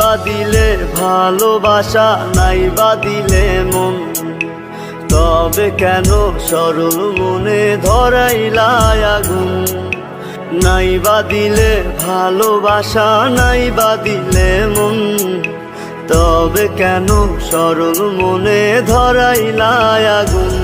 বা দিলে ভালোবাসা, নাই বা দিলে মন, তবে কেন সরল মনে ধরাইলা আগুন? নাই বা দিলে ভালোবাসা, নাই বা দিলে মন, তবে কেন সরল মনে ধরাইলা আগুন?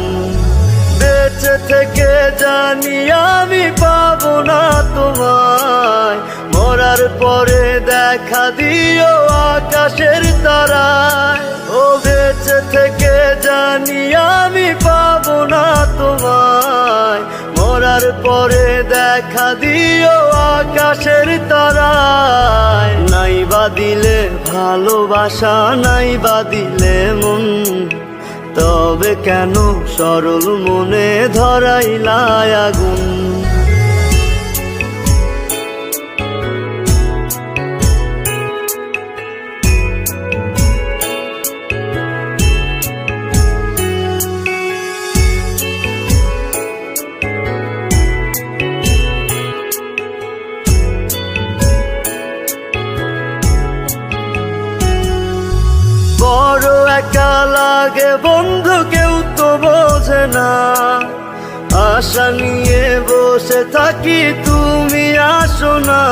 বেঁচে থেকে জানি আমি পাবো না তোমায়, মরার পরে দেখা দিও আকাশের তারায়। ও বেঁচে থেকে জানি আমি পাবো না তোমায়, মরার পরে দেখা দিও আকাশের তারায়। নাই বা দিলে ভালোবাসা, নাই বা দিলে মন, তবে কেন সরল মনে ধরাইলা আগুন? বড় একা লাগে বন্ধু, কেউ তো বোঝে না, আশা নিয়ে বসে থাকি তুমি আসো না।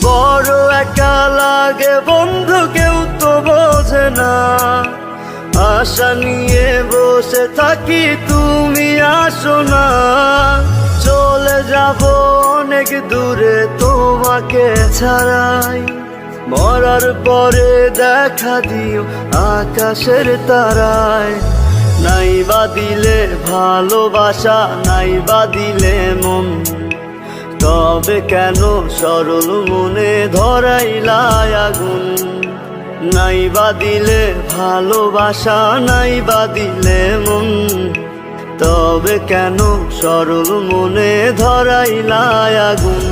বড় একা লাগে বন্ধু, কেউ তো বোঝে না, আশা নিয়ে বসে থাকি তুমি আসো না। চলে যাব অনেক দূরে তোমাকে ছাড়াই, মরার পরে দেখা দিও আকাশের তারায়। নাই বা দিলে ভালোবাসা, নাই বা দিলে মন, তবে কেন সরল মনে ধরাইলা আগুন? নাই বা দিলে ভালোবাসা, নাই বা দিলে মন, তবে কেন সরল মনে ধরাইলা আগুন?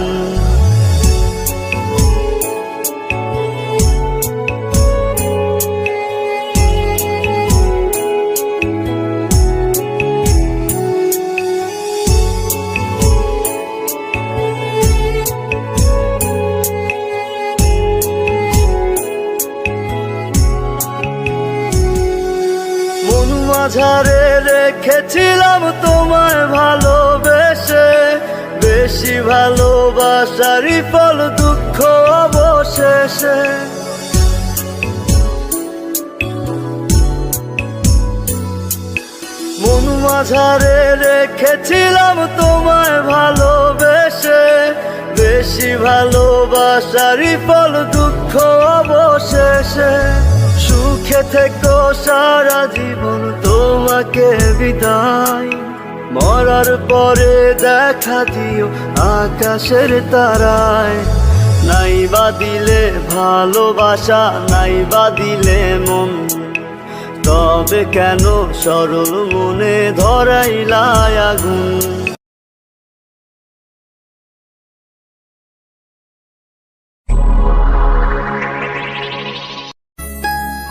মাঝারে রেখেছিলাম তোমায় ভালোবেসে, বেশি ভালোবাসারই ফল দুঃখ অবশেষে। মন মাঝারে রেখেছিলাম তোমায় ভালোবেসে, বেশি ভালোবাসারই ফল দুঃখ অবশেষে। সুখে থেকো সারা জীবন তোমাকে বিদায়, মরার পরে দেখা দিও আকাশের তারায়। নাই বা দিলে ভালোবাসা, নাই বা দিলে মন, তবে কেন সরল মনে ধরাইলা আগুন?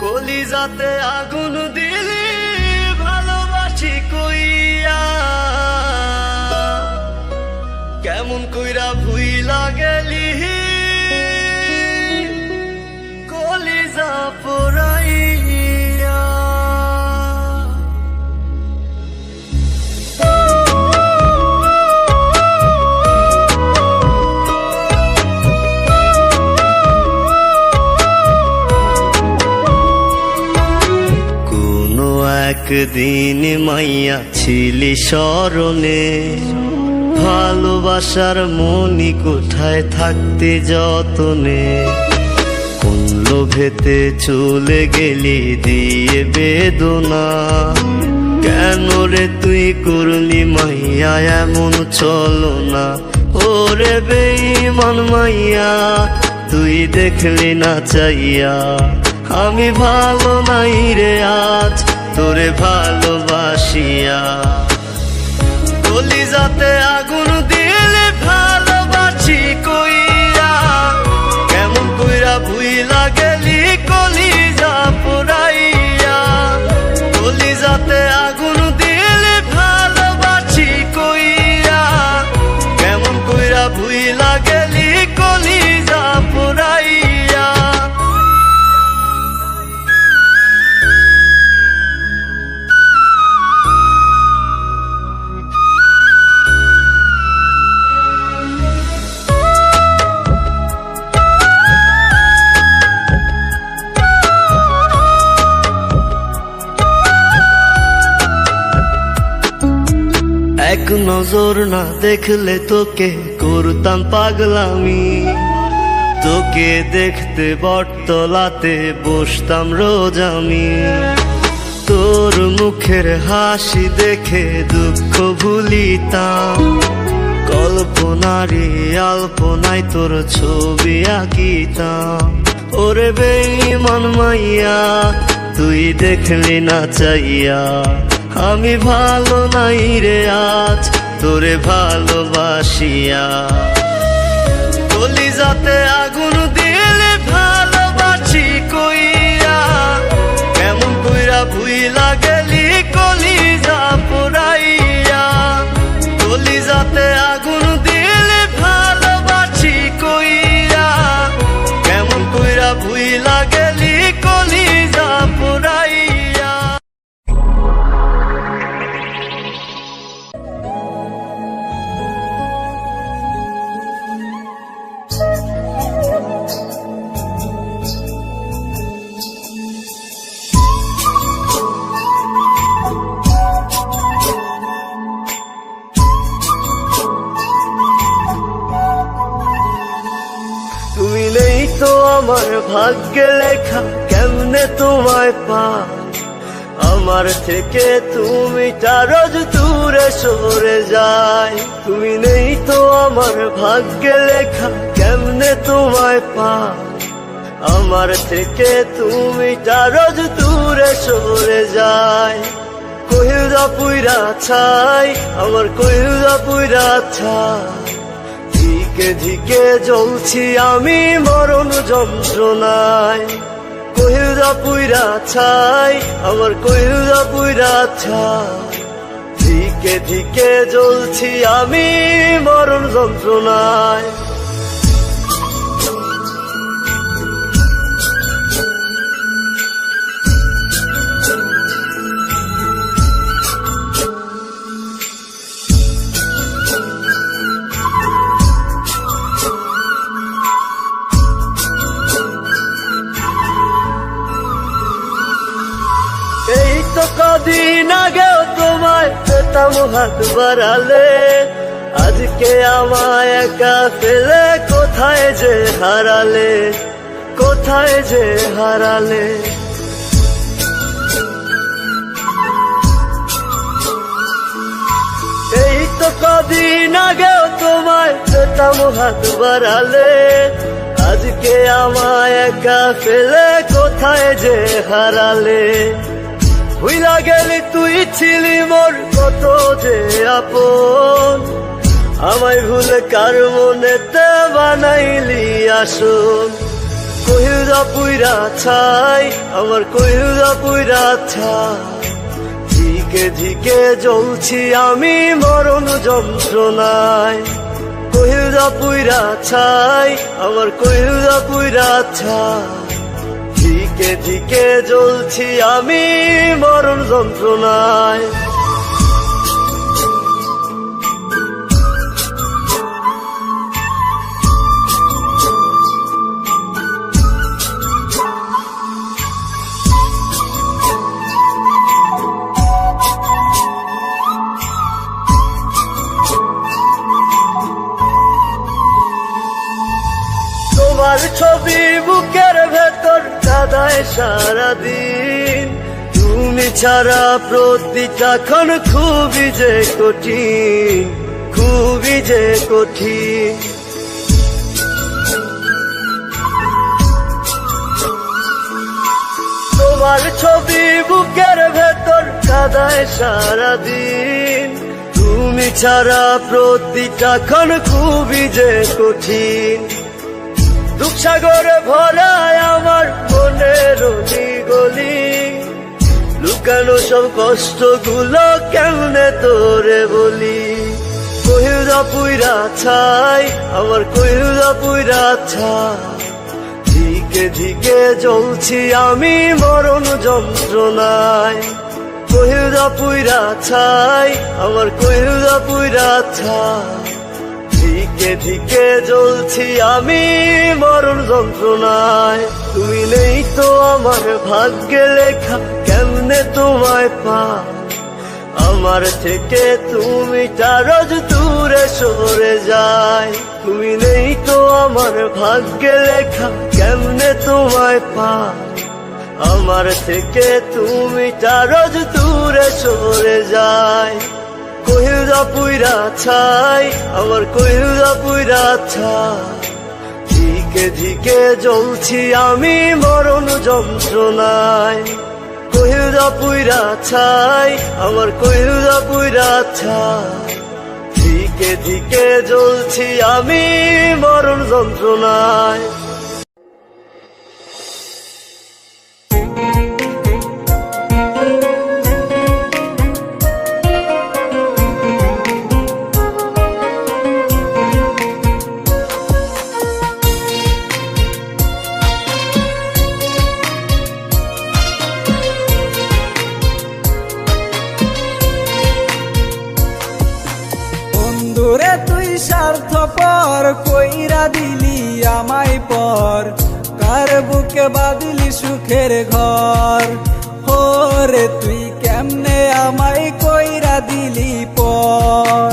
কলিজাতে আগুন দিলি ভালোবাসি কইয়া, কেমন কইরা ভুইলা গেলি কলিজা পোড়াইয়া। একদিন মাইয়া ছিলি স্মরণে, ভালোবাসার মনি কোঠায় থাকতে যতনে। কোন লোভেতে চলে গেলি দিয়ে বেদনা, কেন রে তুই করলি মাইয়া এমন চলো না? ওরে বেঈমান মাইয়া তুই দেখলি না চাইয়া, আমি ভালো নাই রে আজ তোরে ভালোবাসিয়া। কলিজাতে আগুন দিলে ভালোবাসি কইয়া, কেমন কইরা ভুইলা গেলি কলিজা পোড়াইয়া। কলিজাতে আগুন দিলে ভালোবাসি কইয়া, নজর না দেখলে তোকে করতাম পাগলামি, তোকে দেখতে বটতলাতে বসতাম রোজ আমি। তোর মুখের হাসি দেখে দুঃখ ভুলিতাম, কল্পনারি আলপনায় তোর ছবি আঁকিতাম। ওরে বেঈমান মাইয়া তুই দেখলি না চাইয়া, আমি ভালো নাই রে আজ তোরে ভালোবাসিয়া। কলিজাতে আগুন দিলে ভালোবাসি কইয়া, কেমন কইরা ভুইলা গেলি কলিজা পোড়াইয়া। কলিজাতে আগুন দিলে ভালোবাসি কইয়া, কেমন কইরা ভুইলা গেলি কলিজা পোড়াইয়া। তুমি নেই তো আমার ভাগ্যে লেখা, কেমনে তোমায় পাই। আমার থেকে তুমি রোজ দূরে সরে যাই। তুমি নেই তো আমার ভাগ্যে লেখা, কেমনে তোমায় পাই। আমার থেকে তুমি রোজ দূরে সরে যাই। কহিলদা পুইরা ছাই, আমার কহিলদা পুইরা ছাই। ধিকে ধিকে জ্বলছি আমি মরণ যন্ত্রণায়। কহিলদা পুইরা ছাই, আমার কহিলদা পুইরা ছাই। ধিকে ধিকে জ্বলছি আমি মরণ যন্ত্রণায়। এই তো কদিন আগেও তোমায় পেতাম হাত বাড়ালে, আজকে আমায় একা ফেলে কোথায় যে হারালে, কোথায় যে হারালে। এই তো কদিন আগেও তোমায় পেতাম হাত বাড়ালে, আজকে আমায় একা ফেলে কোথায় যে হারালে। ভুইলা গেলি তুই ছিলি মোর কত যে আপন, আমায় ভুলে কার মনেতে বানাইলি আসন। কহিলদা পুইরা ছাই, আমার কহিলদা পুইরা ছাই। ধিকে ধিকে জ্বলছি আমি মরণ যন্ত্রণায়। কহিলদা পুইরা ছাই, আমার কহিলদা পুইরা ছাই। ধিকে ধিকে জ্বলছি আমি মরণ যন্ত্রণায়। তোমার ছবি বুকের ভেতর কাদায় সারাদিন, তুমি ছাড়া প্রতিটা ক্ষণ খুবই যে কঠিন, খুবই যে কঠিন। তোমার ছবি বুকের ভেতর কাদায় সারাদিন, তুমি ছাড়া প্রতিটা ক্ষণ খুবই যে কঠিন। দুঃখ সাগরে ভরায় আমার মনের গলি, লুকানো সব কষ্টগুলো কেমনে তোরে বলি। কহিলদা পুইরা ছাই, আমার কহিলদা পুইরা ছাই। ধিকে ধিকে জ্বলছি আমি মরণ যন্ত্রণায়। কহিলদা পুইরা ছাই, আমার কহিলদা পুইরা ছাই। ধিকে ধিকে জ্বলছি আমি মরণ যন্ত্রণায়। তুমি নেই তো আমার ভাগ্যে লেখা, কেমনে তোমায় পাই। আমার থেকে তুমি রোজ দূরে সরে যায়। তুমি নেই তো আমার ভাগ্যে লেখা, কেমনে তোমায় পাই। আমার থেকে তুমি রোজ দূরে সরে যায়। কহিলদা পুইরা ছাই, আমার কহিলদা পুইরা ছাই। ধিকে ধিকে জ্বলছি আমি মরণ যন্ত্রণায়। কহিলদা পুইরা ছাই, আমার কহিলদা পুইরা ছাই। ধিকে ধিকে জ্বলছি আমি মরণ যন্ত্রণায়। বন্ধুরে তুই স্বার্থপর কইরা দিলি আমায় পর, কার বুকে বাঁধলি সুখের ঘর। ওরে তুই কেমনে আমায় কইরা দিলি পর।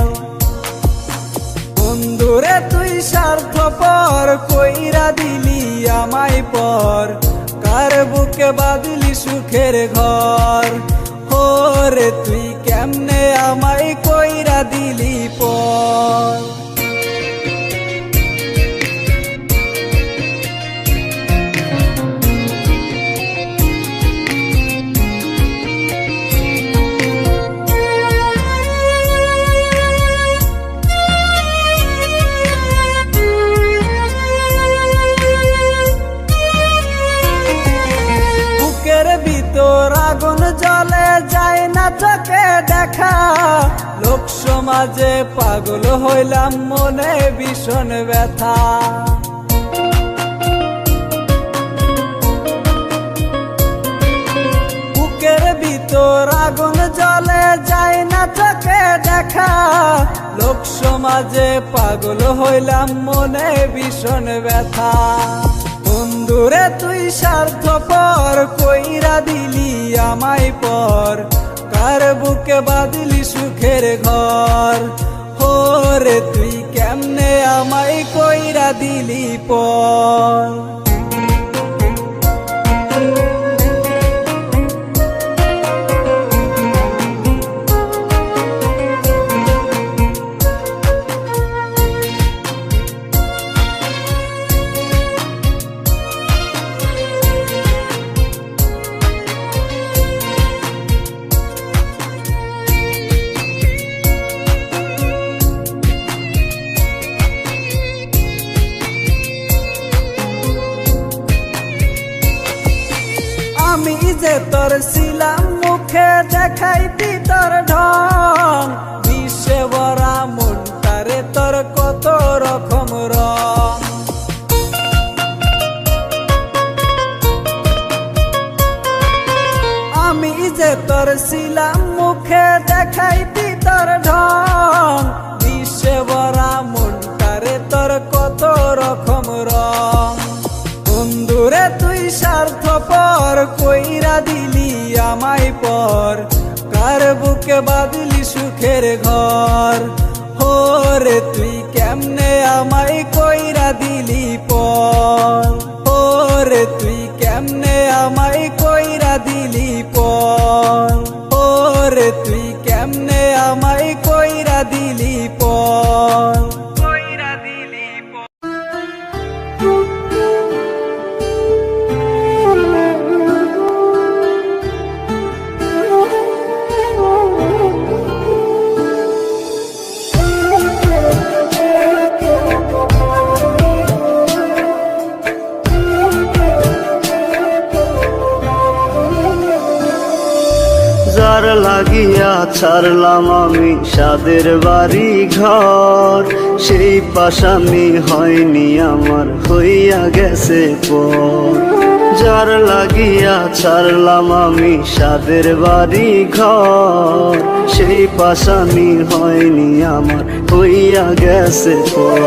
বন্ধুরে তুই স্বার্থপর কইরা দিলি আমায় পর, কার বুকে বাঁধলি সুখের ঘর। ওরে তুই কেমনে আমায় কইরা দিলি পর। বুকের ভিতর আগুন জ্বলে যায় না চোখে দেখা, লোক সমাজে পাগল হইলাম মনে ভীষণ ব্যথা। বুকের ভিতর আগুন জ্বলে যায় না চোখে দেখা, লোক সমাজে পাগল হইলাম মনে ভীষণ ব্যথা। বন্ধুরে তুই স্বার্থপর কইরা দিলি আমায় পর, কার বুকে বাঁধলি সুখের ঘর। ওরে তুই কেমনে আমায় কইরা দিলি পর। আমি যে তোর ছিলাম মুখে দেখাইতি তোর ঢং, বিশ্বে ভরা মনটারে তোর কত রকম রং। আমি যে তোর ছিলাম মুখে দেখাইতি তোর ঢং, বিশ্বে ভরা মনটারে তোর কত রকম রং। বন্ধুরে তুই স্বার্থপর কইরা দিলি আমায় পর, কার বুকে বাঁধলি সুখের ঘর। ওরে তুই কেমনে আমায় কইরা দিলি পর। ওরে তুই কেমনে আমায় কইরা দিলি পর। ওরে তুই কেমনে আমায় কইরা দিলি পর। যার লাগিয়া ছাড়লাম আমি সাদের বাড়ি ঘর, সেই পাশানি হয়নি আমার হইয়া গেছে পর। যার লাগিয়া ছাড়লাম আমি সাদের বাড়ি ঘর, সেই পাশানি হয়নি আমার হইয়া গেছে পর।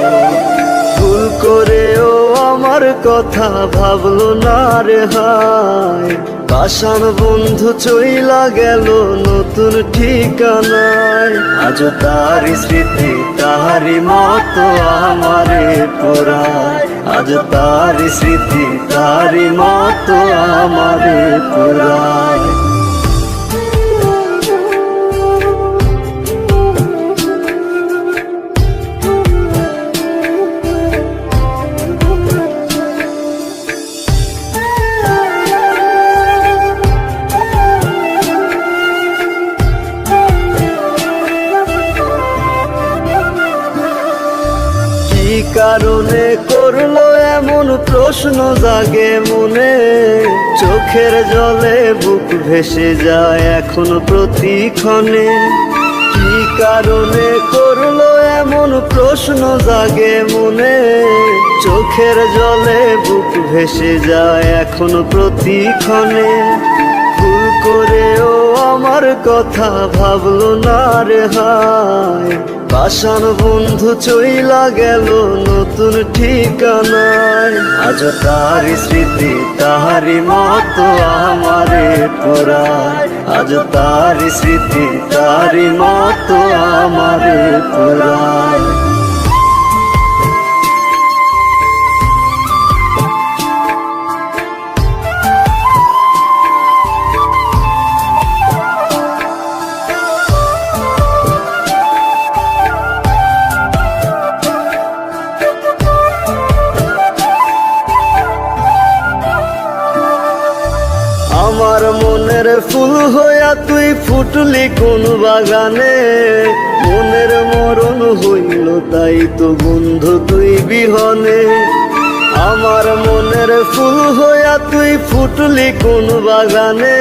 ভুল করেও আমার কথা ভাবলো না রে হায়, পাষাণ বন্ধু চইলা গেল নতুন ঠিকানায়, আজ তার স্মৃতি তাহারি মতো আমারে পোড়ায়, আজ তার স্মৃতি তাহারি মতো আমারে পোড়ায়। কি কারণে করলো এমন প্রশ্ন জাগে মনে, চোখের জলে বুক ভেসে যায় এখন প্রতিক্ষণে। কি কারণে করলো এমন প্রশ্ন জাগে মনে, চোখের জলে বুক ভেসে যায় এখন প্রতিক্ষণে। ভুল করেও আমার কথা ভাবলো না রে হায়, পাষাণ বন্ধু চইলা গেল নতুন ঠিকানায়, আজ তার স্মৃতি তাহারি মতো আমারে পোড়ায়, আজ তার স্মৃতি তাহারি মতো আমারে পোড়ায়। আমার মনের ফুল হইয়া তুই ফুটলি কোন বাগানে, মনের মরণ হইল তাই তো বন্ধু তুই বিহনে। আমার মনের ফুল হইয়া তুই ফুটলি কোন বাগানে,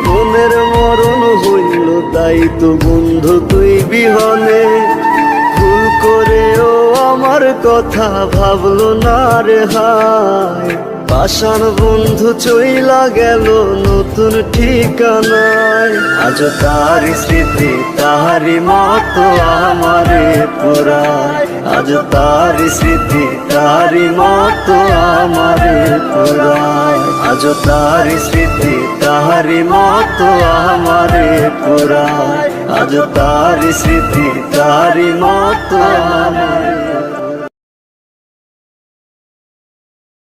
মনের মরণ হইল তাই তো বন্ধু তুই বিহনে। ভুল করেও আমার কথা ভাবলো না রে হায়, পাষাণ বন্ধু চইলা গেল নতুন ঠিকানায়, আজ তার স্মৃতি তাহারি মতো আমারে পোড়ায়, আজ তার স্মৃতি তাহারি মতো আমারে পোড়ায়, আজ তার স্মৃতি তাহারি মতো আমারে পোড়ায়, আজ তার স্মৃতি তাহারি মতো আমারে।